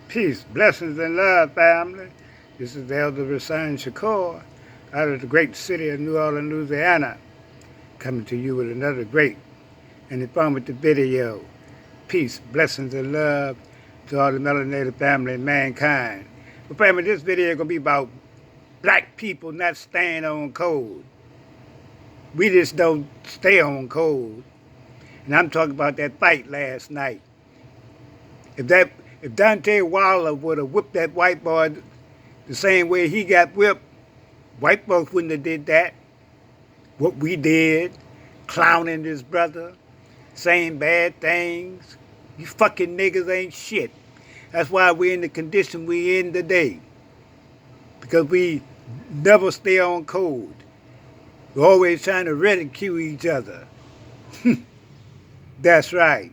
Peace, blessings, and love, family. This is the Elder Rasan Shakur out of the great city of New Orleans, Louisiana, coming to you with another great and informative video. Peace, blessings, and love to all the melanated family and mankind. But family, this video is going to be about black people not staying on code. We just don't stay on code. And I'm talking about that fight last night. If Dante Waller would have whipped that white boy the same way he got whipped, white folks wouldn't have did that. What we did, clowning his brother, saying bad things. You fucking niggas ain't shit. That's why we're in the condition we in today. Because we never stay on code. We're always trying to ridicule each other. That's right.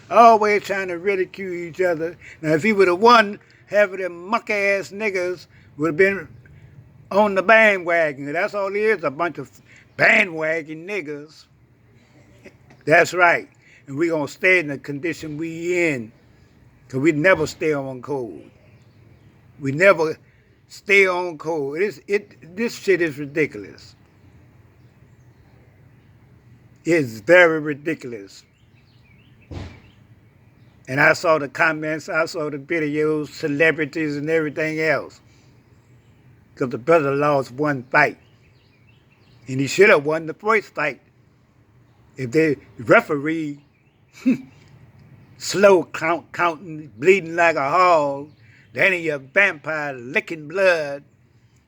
Always trying to ridicule each other. Now, if he would have won, half of them muck-ass niggas would have been on the bandwagon. That's all it is, a bunch of bandwagon niggas. That's right. And we're going to stay in the condition we in. Because we never stay on code. We never stay on code. This shit is ridiculous. It's very ridiculous. And I saw the comments, I saw the videos, celebrities and everything else. Because the brother lost one fight. And he should have won the first fight. If the referee slow counting, bleeding like a hog, then he a vampire licking blood,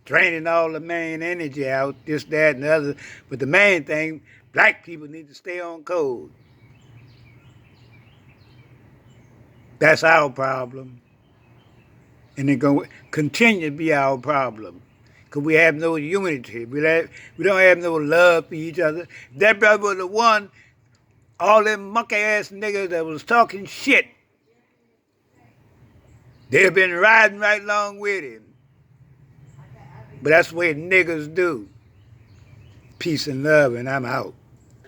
draining all the main energy out, this, that, and the other. But the main thing, black people need to stay on code. That's our problem. And it's going to continue to be our problem. Because we have no unity. We don't have no love for each other. If that brother was the one, all them monkey-ass niggas that was talking shit, they've been riding right along with him. But that's the way niggas do. Peace and love, and I'm out.